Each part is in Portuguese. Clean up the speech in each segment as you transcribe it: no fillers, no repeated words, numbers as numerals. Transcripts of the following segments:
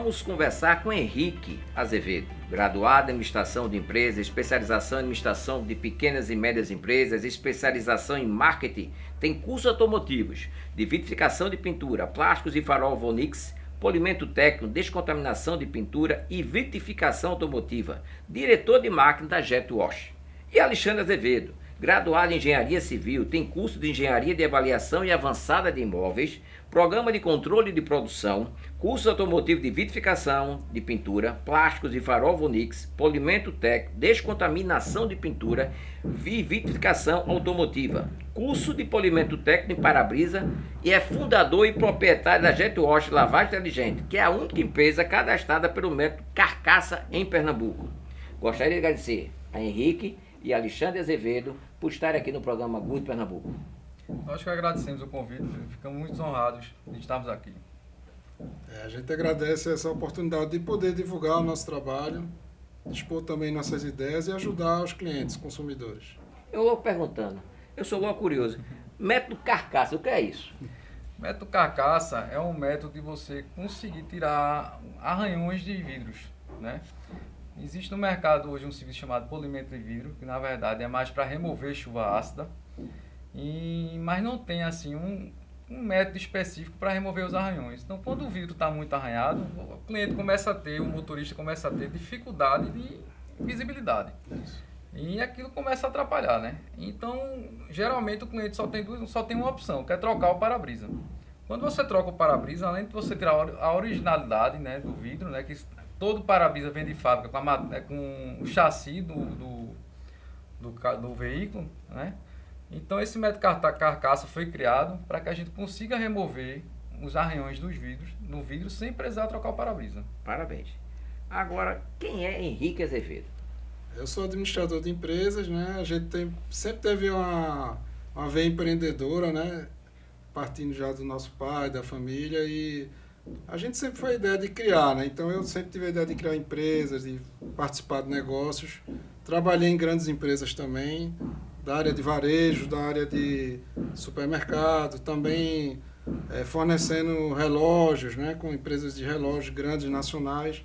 Vamos conversar com Henrique Azevedo, graduado em Administração de Empresas, especialização em Administração de Pequenas e Médias Empresas, especialização em Marketing, tem cursos automotivos de vitrificação de pintura, plásticos e farol Vonix, polimento técnico, descontaminação de pintura e vitrificação automotiva, diretor de máquina da Jet Wash. E Alexandre Azevedo, graduado em Engenharia Civil, tem curso de Engenharia de Avaliação e Avançada de Imóveis, Programa de Controle de Produção, curso automotivo de vitrificação de pintura, plásticos e farol Vonix, polimento técnico, descontaminação de pintura e vitrificação automotiva, curso de polimento técnico em para-brisa e é fundador e proprietário da Jet Wash Lavagem Inteligente, que é a única empresa cadastrada pelo método Carcaça em Pernambuco. Gostaria de agradecer a Henrique e Alexandre Azevedo por estarem aqui no programa Good Pernambuco. Nós que agradecemos o convite, ficamos muito honrados de estarmos aqui. A gente agradece essa oportunidade de poder divulgar o nosso trabalho, expor também nossas ideias e ajudar os clientes, consumidores. Eu logo perguntando, eu sou logo curioso, método Carcaça, o que é isso? Método Carcaça é um método de você conseguir tirar arranhões de vidros, né? Existe no mercado hoje um serviço chamado polimento de vidro, que na verdade é mais para remover chuva ácida, mas não tem assim um método específico para remover os arranhões. Então, quando o vidro está muito arranhado, o cliente começa a ter, o motorista começa a ter dificuldade de visibilidade. E aquilo começa a atrapalhar, né? Então, geralmente o cliente só tem uma opção, que é trocar o para-brisa. Quando você troca o para-brisa, além de você tirar a originalidade, né, do vidro, né, que todo para-brisa vem de fábrica com o chassi do veículo, né? Então esse método Carcaça foi criado para que a gente consiga remover os arranhões do vidro sem precisar trocar o para-brisa. Parabéns. Agora, quem é Henrique Azevedo? Eu sou administrador de empresas, né? A gente sempre teve uma veia empreendedora, né? Partindo já do nosso pai, da família, e a gente sempre foi a ideia de criar, né? Então eu sempre tive a ideia de criar empresas, de participar de negócios. Trabalhei em grandes empresas também, da área de varejo, da área de supermercado, também fornecendo relógios, né? Com empresas de relógios grandes, nacionais.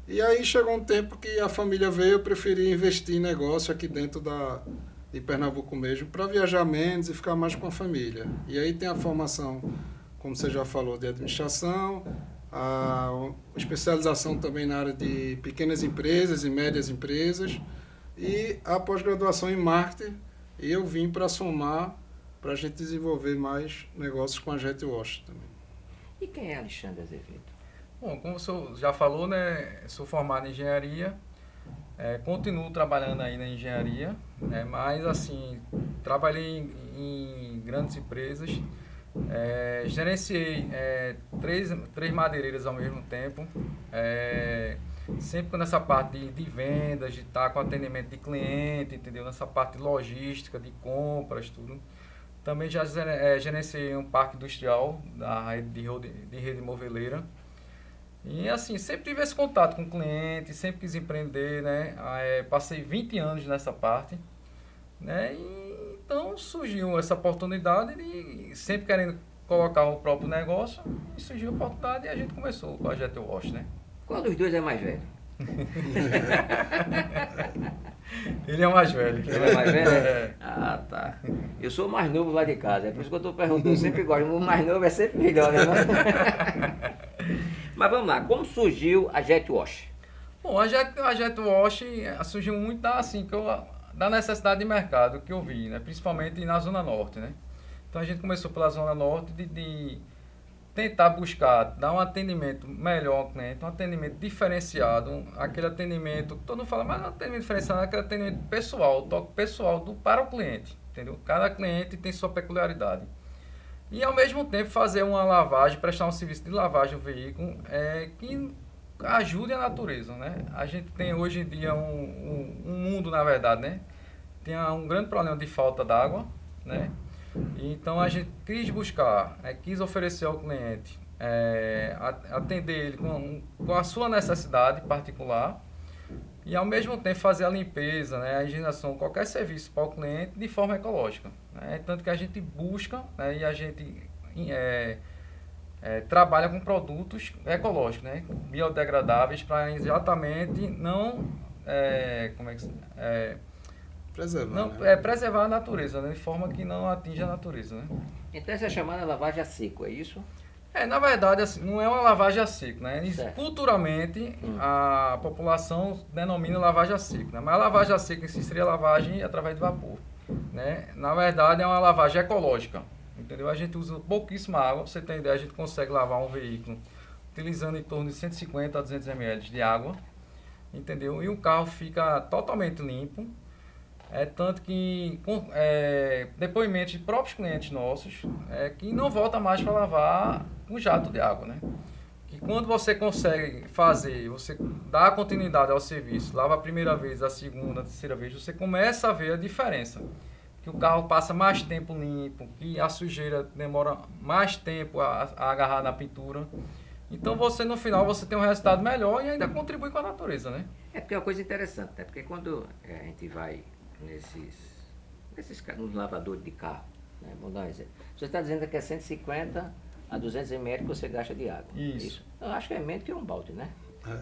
E aí chegou um tempo que a família veio, eu preferi investir em negócio aqui dentro de Pernambuco mesmo, para viajar menos e ficar mais com a família. E aí tem a formação, como você já falou, de administração, a especialização também na área de pequenas empresas e médias empresas e a pós-graduação em marketing. E eu vim para somar, para a gente desenvolver mais negócios com a Jet Wash também. E quem é Alexandre Azevedo? Bom, como o senhor já falou, né, sou formado em engenharia, continuo trabalhando aí na engenharia, mas assim, trabalhei em grandes empresas, gerenciei três madeireiras ao mesmo tempo, sempre nessa parte de vendas, de estar com atendimento de cliente, entendeu? Nessa parte de logística, de compras, tudo. Também já gerenciei um parque industrial da rede de rede moveleira. E assim, sempre tive esse contato com o cliente, sempre quis empreender, né? Passei 20 anos nessa parte, né? E então surgiu essa oportunidade de sempre querendo colocar o próprio negócio, e surgiu a oportunidade e a gente começou com a Jet Wash, né? Qual dos dois é mais velho? Ele é o mais velho. Ele é mais velho? Ah, tá. Eu sou o mais novo lá de casa, é por isso que eu estou perguntando, eu sempre gosto, o mais novo é sempre melhor, né? Mas vamos lá, como surgiu a Jet Wash? Bom, a Jet Wash surgiu muito da necessidade de mercado que eu vi, né? Principalmente na Zona Norte, né? Então a gente começou pela Zona Norte de tentar buscar dar um atendimento melhor ao cliente, um atendimento diferenciado, aquele atendimento, todo mundo fala, mas não é um atendimento diferenciado, é aquele atendimento pessoal, o toque pessoal para o cliente, entendeu? Cada cliente tem sua peculiaridade. E ao mesmo tempo fazer uma lavagem, prestar um serviço de lavagem do veículo que ajude a natureza, né? A gente tem hoje em dia um mundo, na verdade, né? Tem um grande problema de falta d'água, né? Então a gente quis buscar, quis oferecer ao cliente, atender ele com a sua necessidade particular e ao mesmo tempo fazer a limpeza, né, a higienização, qualquer serviço para o cliente de forma ecológica, né? Tanto que a gente busca, né, e a gente trabalha com produtos ecológicos, né? Biodegradáveis para exatamente não... Preservar, preservar a natureza, né? De forma que não atinja a natureza, né? Então essa é chamada lavagem a seco, é isso? Na verdade, assim, não é uma lavagem a seco, né? Certo. Culturalmente, a população denomina lavagem a seco, né? Mas a lavagem a seco em si seria lavagem através de vapor, né? Na verdade, é uma lavagem ecológica, entendeu? A gente usa pouquíssima água, pra você ter ideia, a gente consegue lavar um veículo utilizando em torno de 150 a 200 ml de água, entendeu? E o carro fica totalmente limpo. Tanto que depoimentos de próprios clientes nossos que não volta mais para lavar um jato de água, né? Que quando você consegue fazer, você dá continuidade ao serviço, lava a primeira vez, a segunda, a terceira vez, você começa a ver a diferença. Que o carro passa mais tempo limpo, que a sujeira demora mais tempo a agarrar na pintura. Então você no final você tem um resultado melhor e ainda contribui com a natureza, né? Porque é uma coisa interessante, né? Porque quando a gente vai nos lavadores de carro, né? Vamos dar um exemplo. Você está dizendo que é 150 a 200 ml que você gasta de água. Isso. Eu acho que é menos que um balde, né?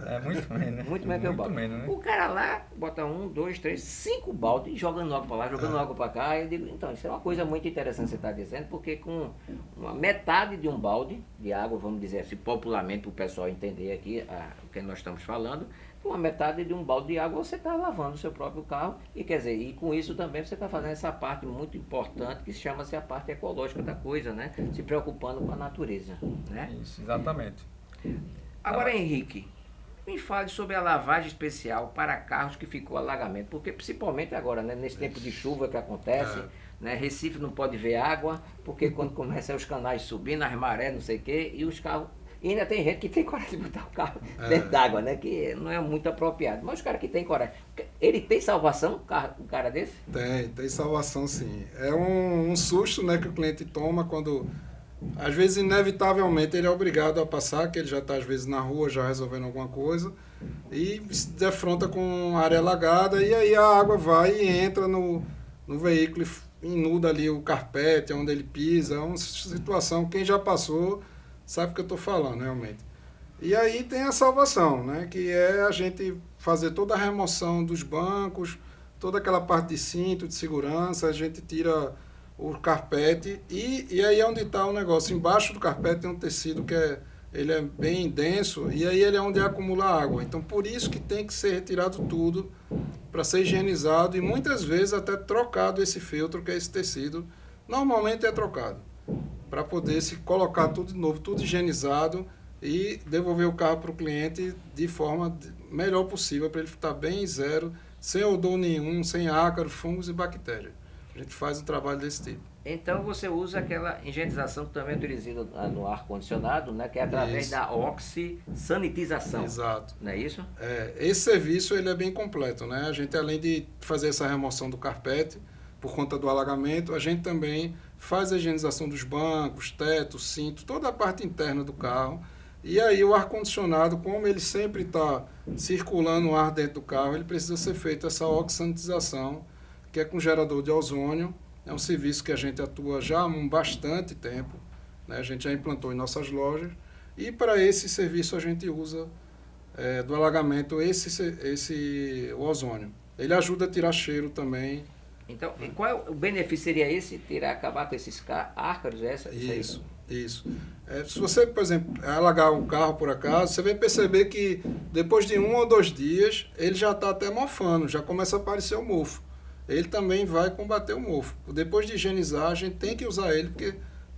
É muito menos, né? Muito menos que um balde. Menos, né? O cara lá bota 1, 2, 3, 5 baldes jogando água para lá, jogando água para cá. Eu digo, então, isso é uma coisa muito interessante que você está dizendo, porque com uma metade de um balde de água, vamos dizer assim, popularmente, para o pessoal entender aqui o que nós estamos falando, com uma metade de um balde de água você está lavando o seu próprio carro e quer dizer, e com isso também você está fazendo essa parte muito importante que chama-se a parte ecológica da coisa, né? Se preocupando com a natureza, né? Isso, exatamente. Agora, Henrique, me fale sobre a lavagem especial para carros que ficou alagamento, porque principalmente agora, né, nesse tempo de chuva que acontece, né, Recife não pode ver água, porque quando começam os canais subindo, as marés, não sei o quê, e os carros... E ainda tem gente que tem coragem de botar o carro dentro d'água, né? Que não é muito apropriado. Mas os caras que tem coragem... Ele tem salvação, um cara desse? Tem salvação sim. É um susto, né, que o cliente toma quando... Às vezes, inevitavelmente, ele é obrigado a passar, que ele já está, às vezes, na rua, já resolvendo alguma coisa, e se defronta com a área alagada, e aí a água vai e entra no veículo e inunda ali o carpete, onde ele pisa. É uma situação, quem já passou sabe o que eu estou falando, realmente. E aí tem a salvação, né, que é a gente fazer toda a remoção dos bancos, toda aquela parte de cinto, de segurança, a gente tira o carpete e aí é onde está o negócio. Embaixo do carpete tem um tecido que ele é bem denso e aí ele é onde acumula água. Então, por isso que tem que ser retirado tudo para ser higienizado e muitas vezes até trocado esse feltro, que é esse tecido. Normalmente é trocado para poder se colocar tudo de novo, tudo higienizado e devolver o carro para o cliente de forma melhor possível, para ele estar bem zero, sem odor nenhum, sem ácaro, fungos e bactérias. A gente faz um trabalho desse tipo. Então você usa aquela higienização que também é utilizada no ar-condicionado, né? Que é através da oxissanitização. Exato. Não é isso? Esse serviço ele é bem completo, né? A gente, além de fazer essa remoção do carpete, por conta do alagamento, a gente também faz a higienização dos bancos, teto, cinto, toda a parte interna do carro. E aí o ar-condicionado, como ele sempre está circulando o ar dentro do carro, ele precisa ser feito essa oxissanitização, que é com gerador de ozônio. É um serviço que a gente atua já há bastante tempo, né? A gente já implantou em nossas lojas. E para esse serviço a gente usa do alagamento o ozônio. Ele ajuda a tirar cheiro também. Então, qual é o benefício? Seria esse? Acabar com esses ácaros? Isso. Se você, por exemplo, alagar um carro por acaso, você vai perceber que depois de 1 ou 2 dias, ele já está até mofando, já começa a aparecer o mofo. Ele também vai combater o mofo. Depois de higienizar, a gente tem que usar ele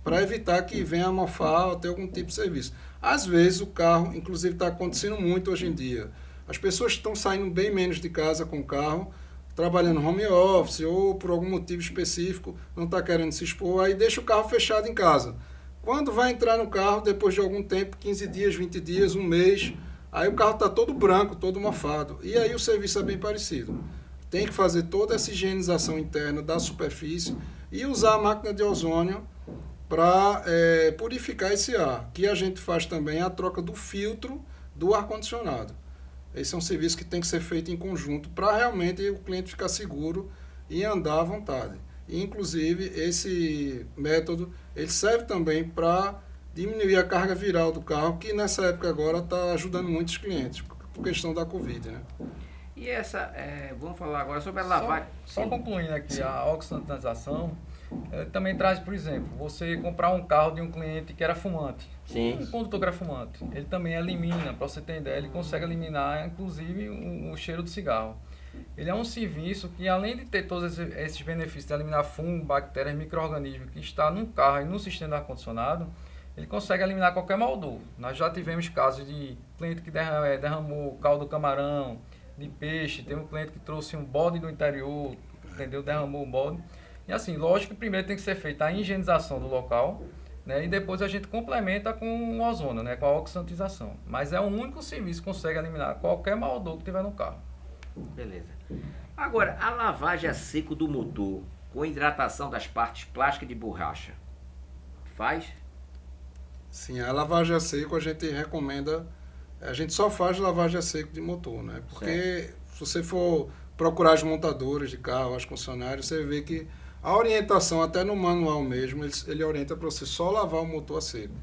para evitar que venha a mofar ou ter algum tipo de serviço. Às vezes o carro, inclusive está acontecendo muito hoje em dia, as pessoas estão saindo bem menos de casa com o carro, trabalhando home office ou por algum motivo específico, não está querendo se expor, aí deixa o carro fechado em casa. Quando vai entrar no carro, depois de algum tempo, 15 dias, 20 dias, 1 mês, aí o carro está todo branco, todo mofado. E aí o serviço é bem parecido. Tem que fazer toda essa higienização interna da superfície e usar a máquina de ozônio para purificar esse ar. Que a gente faz também a troca do filtro do ar-condicionado. Esse é um serviço que tem que ser feito em conjunto para realmente o cliente ficar seguro e andar à vontade. E, inclusive, esse método ele serve também para diminuir a carga viral do carro, que nessa época agora está ajudando muitos clientes, por questão da Covid, né? E essa, vamos falar agora sobre a lavagem. Só concluindo aqui, a oxidatização também traz, por exemplo, você comprar um carro de um cliente que era fumante. Sim. Um condutor que era fumante. Ele também elimina, para você ter ideia, ele consegue eliminar, inclusive, o cheiro do cigarro. Ele é um serviço que, além de ter todos esses benefícios de eliminar fungo, bactérias, micro-organismos que está num carro e no sistema de ar-condicionado, ele consegue eliminar qualquer maldoso. Nós já tivemos casos de cliente que derramou caldo do camarão, de peixe, tem um cliente que trouxe um bode do interior, entendeu? Derramou o bode. E assim, lógico que primeiro tem que ser feita a higienização do local, né? E depois a gente complementa com o ozônio, né? Com a oxidatização. Mas é o único serviço que consegue eliminar qualquer maldoso que tiver no carro. Beleza. Agora, a lavagem a seco do motor com hidratação das partes plásticas de borracha, faz? Sim, a lavagem a seco a gente recomenda, a gente só faz lavagem a seco de motor, né? Porque se você for procurar as montadoras de carro, as concessionárias, você vê que a orientação, até no manual mesmo, ele orienta para você só lavar o motor a seco.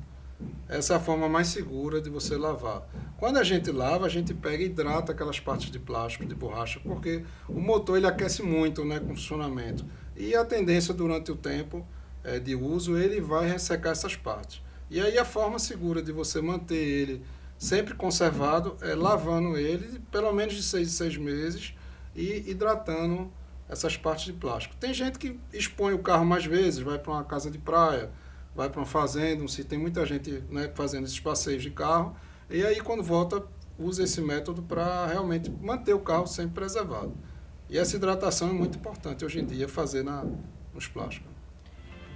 Essa é a forma mais segura de você lavar. Quando a gente lava, a gente pega e hidrata aquelas partes de plástico, de borracha, porque o motor ele aquece muito, né, com o funcionamento. E a tendência durante o tempo de uso, ele vai ressecar essas partes. E aí a forma segura de você manter ele sempre conservado é lavando ele pelo menos de 6 em 6 meses e hidratando essas partes de plástico. Tem gente que expõe o carro mais vezes, vai para uma casa de praia, vai para uma fazenda, tem muita gente, né, fazendo esses passeios de carro, e aí quando volta usa esse método para realmente manter o carro sempre preservado. E essa hidratação é muito importante hoje em dia fazer nos plásticos.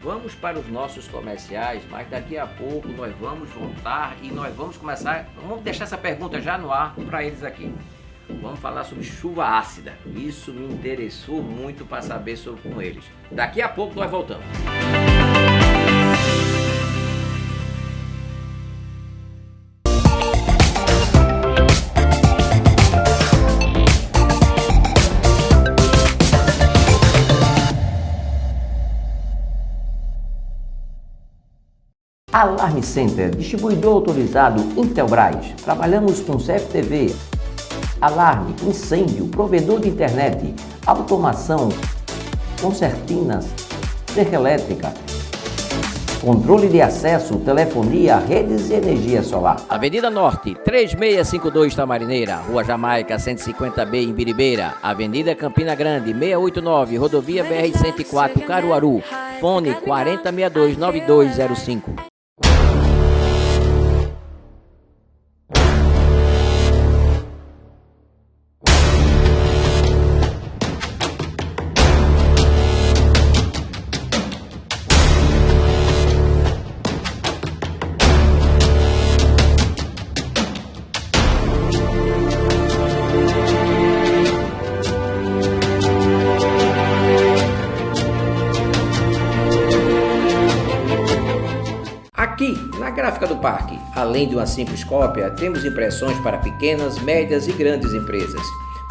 Vamos para os nossos comerciais, mas daqui a pouco nós vamos voltar e nós vamos começar, vamos deixar essa pergunta já no ar para eles aqui. Vamos falar sobre chuva ácida. Isso me interessou muito para saber sobre com eles. Daqui a pouco nós voltamos. Alarme Center, distribuidor autorizado Intelbras. Trabalhamos com CFTV, alarme, incêndio, provedor de internet, automação, concertinas, cerca elétrica, controle de acesso, telefonia, redes e energia solar. Avenida Norte, 3652 Tamarineira, Rua Jamaica, 150B em Biribeira, Avenida Campina Grande, 689, Rodovia BR-104, Caruaru, fone 4062-9205. Aqui, na Gráfica do Parque, além de uma simples cópia, temos impressões para pequenas, médias e grandes empresas.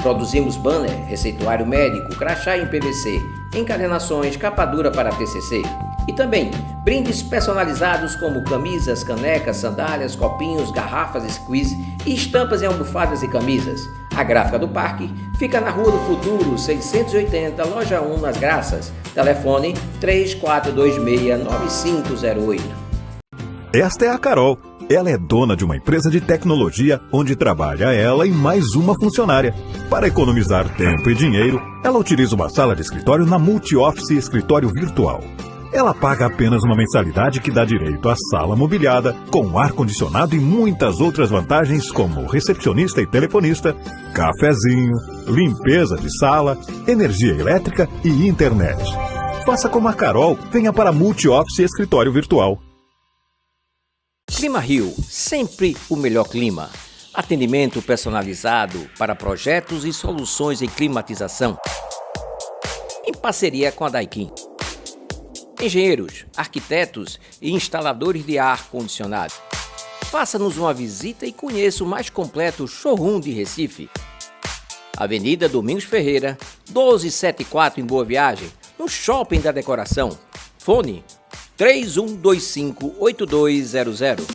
Produzimos banner, receituário médico, crachá em PVC, encadernações, capa dura para TCC. E também brindes personalizados como camisas, canecas, sandálias, copinhos, garrafas, squeeze e estampas em almofadas e camisas. A Gráfica do Parque fica na Rua do Futuro, 680, Loja 1, nas Graças. Telefone 3426-9508. Esta é a Carol. Ela é dona de uma empresa de tecnologia onde trabalha ela e mais uma funcionária. Para economizar tempo e dinheiro, ela utiliza uma sala de escritório na Multi-Office Escritório Virtual. Ela paga apenas uma mensalidade que dá direito à sala mobiliada, com ar-condicionado e muitas outras vantagens como recepcionista e telefonista, cafezinho, limpeza de sala, energia elétrica e internet. Faça como a Carol, venha para a Multi-Office Escritório Virtual. Clima Rio, sempre o melhor clima. Atendimento personalizado para projetos e soluções em climatização. Em parceria com a Daikin. Engenheiros, arquitetos e instaladores de ar-condicionado. Faça-nos uma visita e conheça o mais completo showroom de Recife. Avenida Domingos Ferreira, 1274 em Boa Viagem, no Shopping da Decoração. Fone 3125-8200.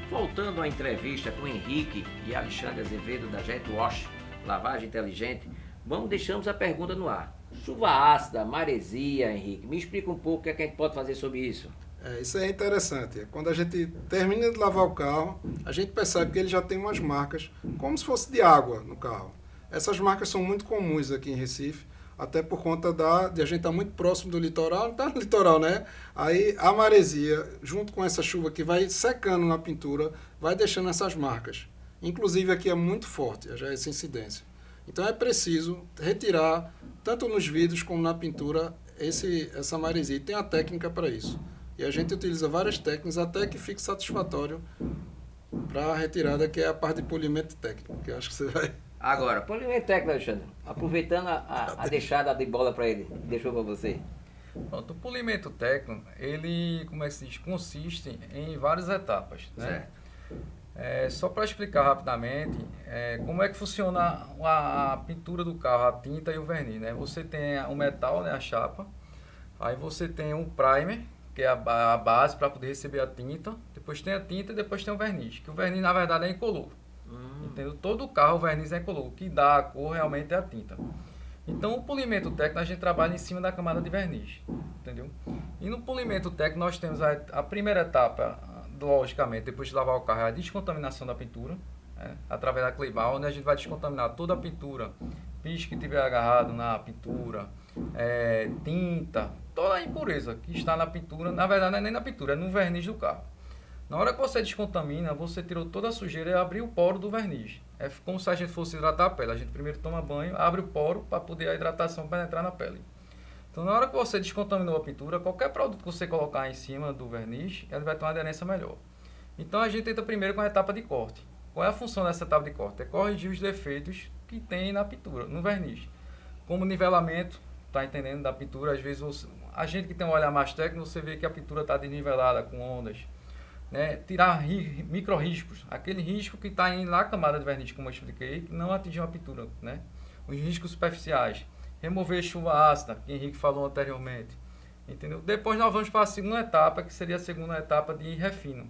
Voltando à entrevista com Henrique e Alexandre Azevedo da JetWash, lavagem inteligente, deixamos a pergunta no ar. Chuva ácida, maresia, Henrique, me explica um pouco o que a gente pode fazer sobre isso. Isso é interessante. Quando a gente termina de lavar o carro, a gente percebe que ele já tem umas marcas, como se fosse de água no carro. Essas marcas são muito comuns aqui em Recife, até por conta de a gente estar muito próximo do litoral, não está no litoral, né? Aí a maresia, junto com essa chuva que vai secando na pintura, vai deixando essas marcas. Inclusive aqui é muito forte, já essa incidência. Então é preciso retirar, tanto nos vidros como na pintura, essa maresia. E tem a técnica para isso. E a gente utiliza várias técnicas até que fique satisfatório para a retirada, que é a parte de polimento técnico, que eu acho que você vai... Agora, polimento técnico, Alexandre, aproveitando a deixada de bola para ele, deixou para você. Pronto, o polimento técnico, ele, como é que se diz, consiste em várias etapas, né? Só para explicar rapidamente, como é que funciona a pintura do carro, a tinta e o verniz, né? Você tem o metal, né, a chapa, aí você tem um primer, que é a base para poder receber a tinta, depois tem a tinta e depois tem o verniz, que o verniz na verdade é incolor. Entendeu? Todo carro o verniz é incolor, o que dá a cor realmente é a tinta. Então o polimento técnico a gente trabalha em cima da camada de verniz, entendeu? E no polimento técnico nós temos a primeira etapa, logicamente, depois de lavar o carro, é a descontaminação da pintura, através da Cleibal, onde a gente vai descontaminar toda a pintura, piche que tiver agarrado na pintura, tinta, toda a impureza que está na pintura, na verdade não é nem na pintura, é no verniz do carro. Na hora que você descontamina, você tirou toda a sujeira e abriu o poro do verniz. É como se a gente fosse hidratar a pele. A gente primeiro toma banho, abre o poro para poder a hidratação penetrar na pele. Então, na hora que você descontaminou a pintura, qualquer produto que você colocar em cima do verniz, ele vai ter uma aderência melhor. Então, a gente entra primeiro com a etapa de corte. Qual é a função dessa etapa de corte? É corrigir os defeitos que tem na pintura, no verniz. Como nivelamento, tá entendendo, da pintura. Às vezes, a gente que tem um olhar mais técnico, você vê que a pintura está desnivelada, com ondas. Né, tirar micro riscos, aquele risco que está na camada de verniz, como eu expliquei, que não atingiu a pintura, né? Os riscos superficiais, remover chuva ácida, que o Henrique falou anteriormente, entendeu? Depois nós vamos para a segunda etapa, que seria a segunda etapa de refino,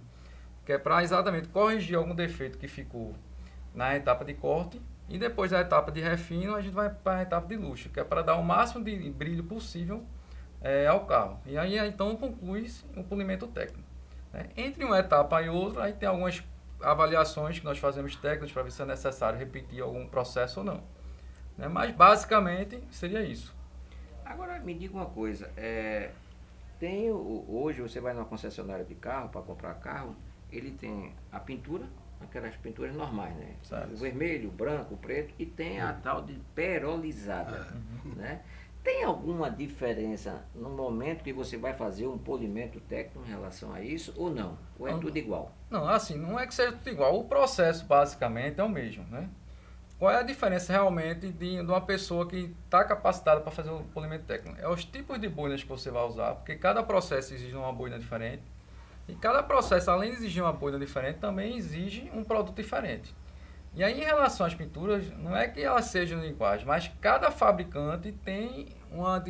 que é para exatamente corrigir algum defeito que ficou na etapa de corte, e depois da etapa de refino a gente vai para a etapa de luxo, que é para dar o máximo de brilho possível ao carro. E aí então conclui-se o polimento técnico. Entre uma etapa e outra, aí tem algumas avaliações que nós fazemos técnicas para ver se é necessário repetir algum processo ou não. Mas basicamente seria isso. Agora me diga uma coisa, hoje você vai numa concessionária de carro para comprar carro, ele tem a pintura, aquelas pinturas normais, né? Certo. O vermelho, o branco, o preto, e tem a tal de perolizada, né? Tem alguma diferença no momento que você vai fazer um polimento técnico em relação a isso ou não? Ou é tudo igual? Não, assim, não é que seja tudo igual. O processo basicamente é o mesmo, né? Qual é a diferença realmente de uma pessoa que está capacitada para fazer o polimento técnico? É os tipos de boinas que você vai usar, porque cada processo exige uma boina diferente. E cada processo, além de exigir uma boina diferente, também exige um produto diferente. E aí, em relação às pinturas, não é que elas sejam iguais, mas cada fabricante tem uma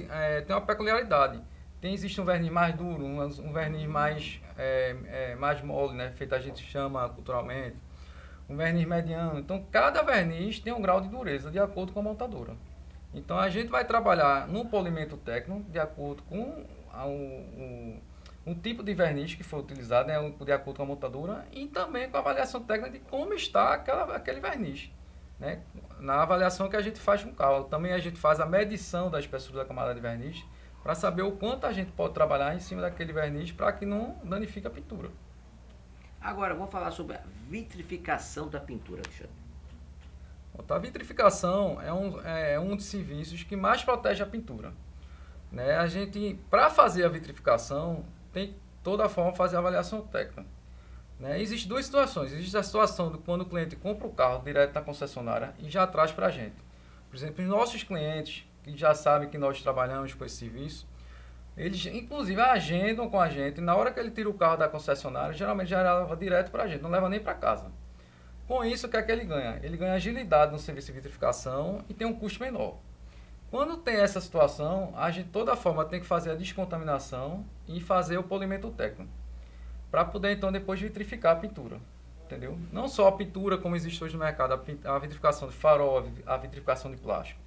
peculiaridade. Existe um verniz mais duro, um verniz mais mole, né? Feito a gente chama culturalmente, um verniz mediano. Então, cada verniz tem um grau de dureza de acordo com a montadora. Então, a gente vai trabalhar no polimento técnico de acordo com um tipo de verniz que foi utilizado, né, de acordo com a montadora, e também com a avaliação técnica de como está aquele verniz. Né? Na avaliação que a gente faz com o carro, também a gente faz a medição da espessura da camada de verniz para saber o quanto a gente pode trabalhar em cima daquele verniz para que não danifique a pintura. Agora, vamos falar sobre a vitrificação da pintura, Alexandre. A vitrificação é um dos serviços que mais protege a pintura. Né? A gente, para fazer a vitrificação, tem de toda forma fazer a avaliação técnica. Né? Existem duas situações. Existe a situação de quando o cliente compra o carro direto da concessionária e já traz para a gente. Por exemplo, os nossos clientes, que já sabem que nós trabalhamos com esse serviço, Eles, inclusive, agendam com a gente. Na hora que ele tira o carro da concessionária, geralmente já leva direto para a gente, não leva nem para casa. Com isso, o que é que ele ganha? Ele ganha agilidade no serviço de vitrificação e tem um custo menor. Quando tem essa situação, a gente, de toda forma, tem que fazer a descontaminação e fazer o polimento técnico, para poder, então, depois vitrificar a pintura. Entendeu? Não só a pintura, como existe hoje no mercado, a vitrificação de farol, a vitrificação de plástico.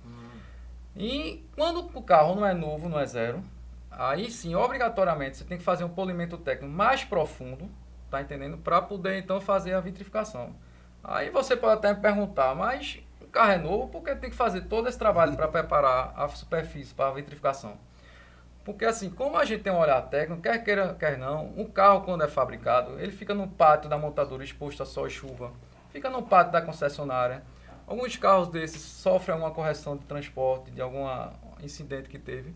E quando o carro não é novo, não é zero, aí sim, obrigatoriamente, você tem que fazer um polimento técnico mais profundo, tá entendendo? Para poder, então, fazer a vitrificação. Aí você pode até me perguntar, mas o carro é novo, por que tem que fazer todo esse trabalho para preparar a superfície para a vitrificação? Porque assim, como a gente tem um olhar técnico, quer queira, quer não, um carro quando é fabricado, ele fica no pátio da montadora exposto a sol e chuva, fica no pátio da concessionária. Alguns carros desses sofrem alguma correção de transporte, de algum incidente que teve.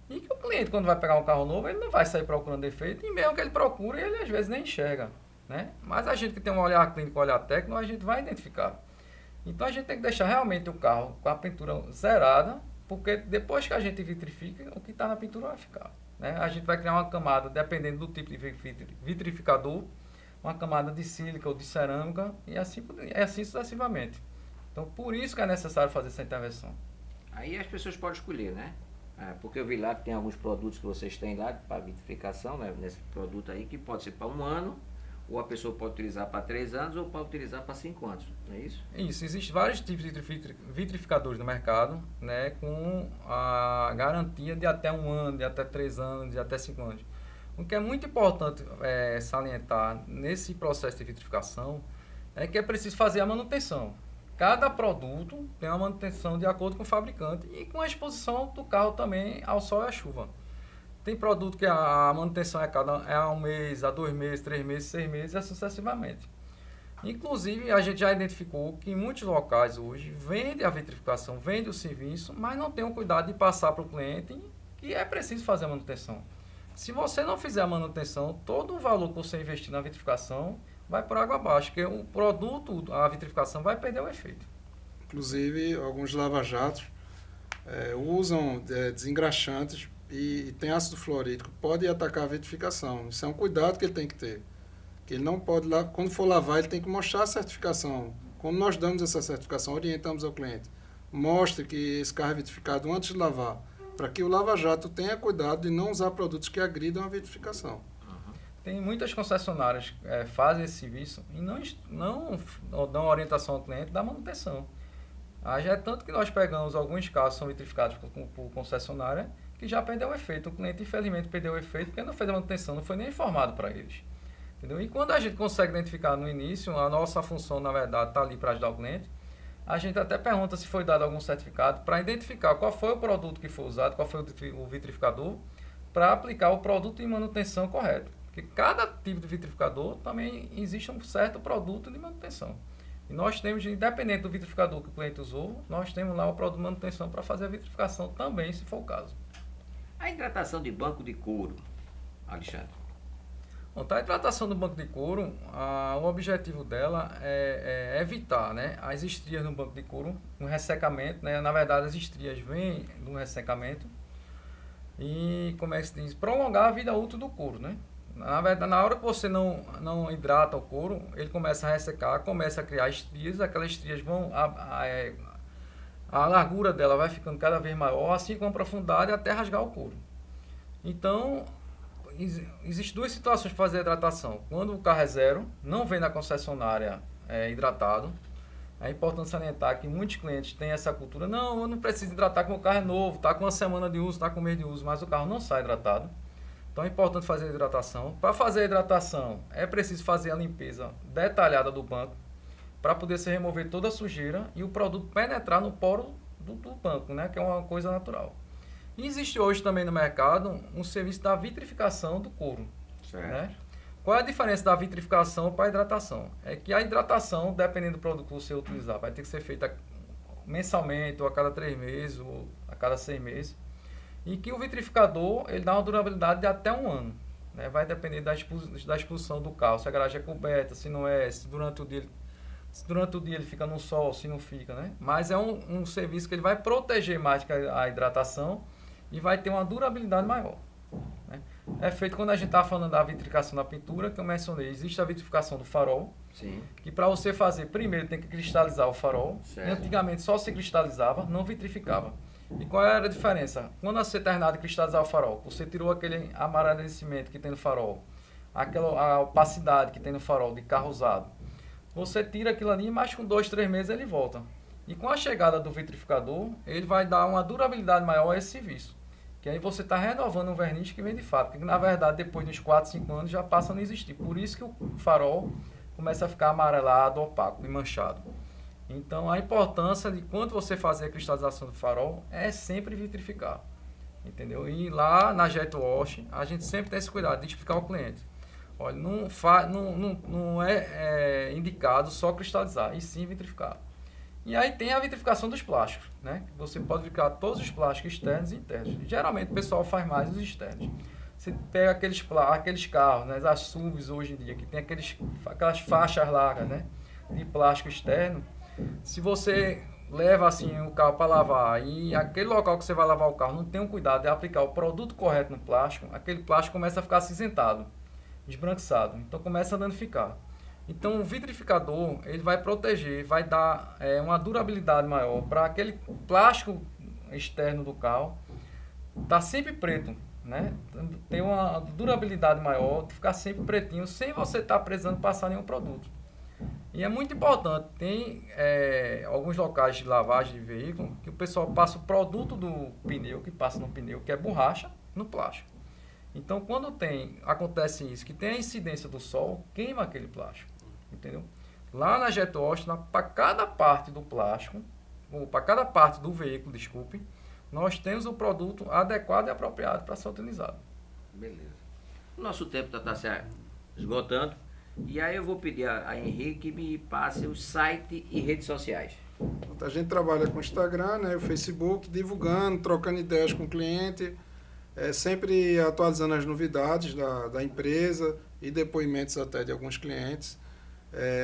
E que o cliente, quando vai pegar um carro novo, ele não vai sair procurando defeito, e mesmo que ele procure, ele às vezes nem enxerga, né? Mas a gente que tem um olhar clínico, um olhar técnico, a gente vai identificar. Então a gente tem que deixar realmente o carro com a pintura zerada, porque depois que a gente vitrifica, o que está na pintura vai ficar, né? A gente vai criar uma camada, dependendo do tipo de vitrificador, uma camada de sílica ou de cerâmica, e assim sucessivamente. Então, por isso que é necessário fazer essa intervenção. Aí as pessoas podem escolher, né? Porque eu vi lá que tem alguns produtos que vocês têm lá para vitrificação, né? Nesse produto aí, que pode ser para 1 ano, ou a pessoa pode utilizar para 3 anos, ou pode utilizar para 5 anos, não é isso? Isso, existem vários tipos de vitrificadores no mercado, né? Com a garantia de até 1 ano, de até 3 anos, de até 5 anos. O que é muito importante salientar nesse processo de vitrificação é que é preciso fazer a manutenção. Cada produto tem uma manutenção de acordo com o fabricante e com a exposição do carro também ao sol e à chuva. Tem produto que a manutenção é a 1 mês, a 2 meses, 3 meses, 6 meses, e assim sucessivamente. Inclusive, a gente já identificou que em muitos locais hoje vende a vitrificação, vende o serviço, mas não tem o cuidado de passar para o cliente que é preciso fazer a manutenção. Se você não fizer a manutenção, todo o valor que você investir na vitrificação vai por água abaixo, porque o produto, a vitrificação, vai perder o efeito. Inclusive, alguns lava-jatos usam desengraxantes e tem ácido fluorídrico, pode atacar a vitrificação. Isso é um cuidado que ele tem que ter. Que ele não pode, quando for lavar, ele tem que mostrar a certificação. Como nós damos essa certificação, orientamos ao cliente. Mostre que esse carro é vitrificado antes de lavar, para que o lava-jato tenha cuidado de não usar produtos que agridam a vitrificação. Tem muitas concessionárias que fazem esse serviço e não dão orientação ao cliente da manutenção. Já é tanto que nós pegamos alguns casos que são vitrificados por concessionária que já perdeu o efeito. O cliente, infelizmente, perdeu o efeito porque não fez a manutenção, não foi nem informado para eles. Entendeu? E quando a gente consegue identificar no início, a nossa função, na verdade, está ali para ajudar o cliente, a gente até pergunta se foi dado algum certificado para identificar qual foi o produto que foi usado, qual foi o vitrificador, para aplicar o produto em manutenção correto. Porque cada tipo de vitrificador também existe um certo produto de manutenção. E nós temos, independente do vitrificador que o cliente usou, nós temos lá o produto de manutenção para fazer a vitrificação também, se for o caso. A hidratação de banco de couro, Alexandre. Bom, a hidratação do banco de couro, o objetivo dela é evitar, né, as estrias no banco de couro, um ressecamento, né? Na verdade, as estrias vêm de um ressecamento e, como é que se diz, prolongar a vida útil do couro, né? Na verdade, na hora que você não hidrata o couro, ele começa a ressecar, começa a criar estrias, aquelas estrias vão... A largura dela vai ficando cada vez maior, assim com a profundidade, até rasgar o couro. Então, existem 2 situações para fazer a hidratação. Quando o carro é zero, não vem na concessionária hidratado. É importante salientar que muitos clientes têm essa cultura. Não, eu não preciso hidratar porque o carro é novo, está com 1 semana de uso, está com 1 mês de uso, mas o carro não sai hidratado. Então é importante fazer a hidratação. Para fazer a hidratação, é preciso fazer a limpeza detalhada do banco, para poder se remover toda a sujeira e o produto penetrar no poro do banco, né, que é uma coisa natural. E existe hoje também no mercado um serviço da vitrificação do couro. Certo. Né? Qual é a diferença da vitrificação para a hidratação? É que a hidratação, dependendo do produto que você utilizar, vai ter que ser feita mensalmente, ou a cada 3 meses, ou a cada 6 meses. E que o vitrificador, ele dá uma durabilidade de até 1 ano. Né? Vai depender da exposição do carro, se a garagem é coberta, se não é, se durante o dia ele fica no sol, se não fica, né? Mas é um serviço que ele vai proteger mais que a hidratação e vai ter uma durabilidade maior. é feito quando a gente está falando da vitrificação da pintura, que eu mencionei. Existe a vitrificação do farol, Sim. que para você fazer, primeiro tem que cristalizar o farol. Certo. E antigamente só se cristalizava, não vitrificava. E qual era a diferença? Quando você terminar de cristalizar o farol, você tirou aquele amarelecimento que tem no farol, a opacidade que tem no farol de carro usado, você tira aquilo ali, mas com 2, 3 meses ele volta. E com a chegada do vitrificador, ele vai dar uma durabilidade maior a esse serviço. Que aí você está renovando um verniz que vem de fábrica, que na verdade depois dos 4, 5 anos já passa a não existir. Por isso que o farol começa a ficar amarelado, opaco e manchado. Então a importância de quando você fazer a cristalização do farol é sempre vitrificar. Entendeu? E lá na Jet Wash a gente sempre tem esse cuidado de explicar ao cliente. Olha, não é indicado só cristalizar, e sim vitrificar. E aí tem a vitrificação dos plásticos, né? Você pode vitrificar todos os plásticos externos e internos. Geralmente o pessoal faz mais os externos. Você pega aqueles carros, né? As SUVs hoje em dia, que tem aquelas faixas largas, né? De plástico externo. Se você leva assim o carro para lavar e aquele local que você vai lavar o carro não tem um cuidado de aplicar o produto correto no plástico, aquele plástico começa a ficar acinzentado, esbranquiçado, então começa a danificar. Então o vitrificador ele vai proteger, vai dar uma durabilidade maior para aquele plástico externo do carro, tá sempre preto, né? Tem uma durabilidade maior, de ficar sempre pretinho, sem você estar precisando passar nenhum produto. E é muito importante, tem alguns locais de lavagem de veículo que o pessoal passa o produto do pneu, que passa no pneu, que é borracha, no plástico. Então quando acontece isso, que tem a incidência do sol, queima aquele plástico, entendeu? Lá na Jet Wash, para cada parte do plástico, ou para cada parte do veículo, desculpe, nós temos o produto adequado e apropriado para ser utilizado. Beleza. O nosso tempo está se esgotando. E aí eu vou pedir a Henrique que me passe o site e redes sociais. A gente trabalha com o Instagram, né, o Facebook, divulgando, trocando ideias com o cliente, sempre atualizando as novidades da empresa e depoimentos até de alguns clientes.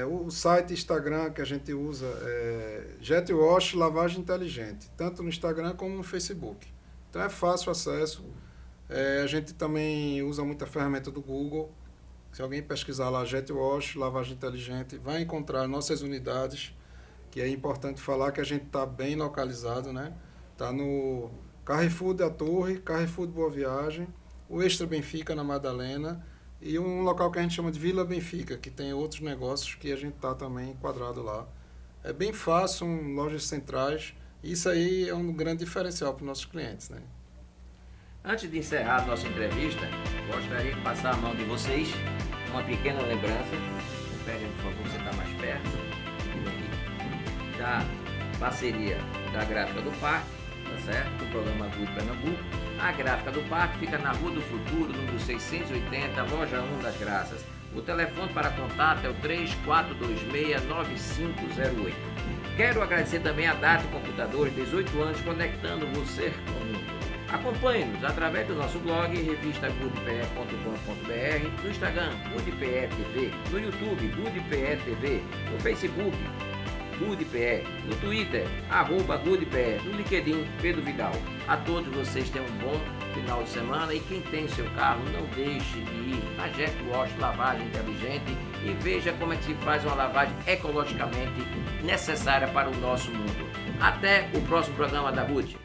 O site Instagram que a gente usa é Jet Wash Lavagem Inteligente, tanto no Instagram como no Facebook. Então é fácil acesso. A gente também usa muita ferramenta do Google. Se alguém pesquisar lá Jet Wash Lavagem Inteligente, vai encontrar nossas unidades, que é importante falar que a gente está bem localizado, né? Está no Carrefour da Torre, Carrefour de Boa Viagem, o Extra Benfica na Madalena e um local que a gente chama de Vila Benfica, que tem outros negócios que a gente está também enquadrado lá. É bem fácil, lojas centrais, e isso aí é um grande diferencial para os nossos clientes, né? Antes de encerrar a nossa entrevista, gostaria de passar a mão de vocês uma pequena lembrança. Pede, por favor, você está mais perto. Da parceria da Gráfica do Parque, tá certo? Do programa Good Pernambuco. A Gráfica do Parque fica na Rua do Futuro, número 680, loja 1 das Graças. O telefone para contato é o 3426-9508. Quero agradecer também a Data Computadores, 18 anos, conectando você com o mundo. Acompanhe-nos através do nosso blog, revista goodpe.com.br, no Instagram, GoodPE TV, no YouTube, GoodPE TV, no Facebook, GoodPE, no Twitter, @GoodPE, no LinkedIn, Pedro Vidal. A todos vocês tenham um bom final de semana e quem tem seu carro, não deixe de ir na Jet Wash Lavagem Inteligente e veja como é que se faz uma lavagem ecologicamente necessária para o nosso mundo. Até o próximo programa da Good.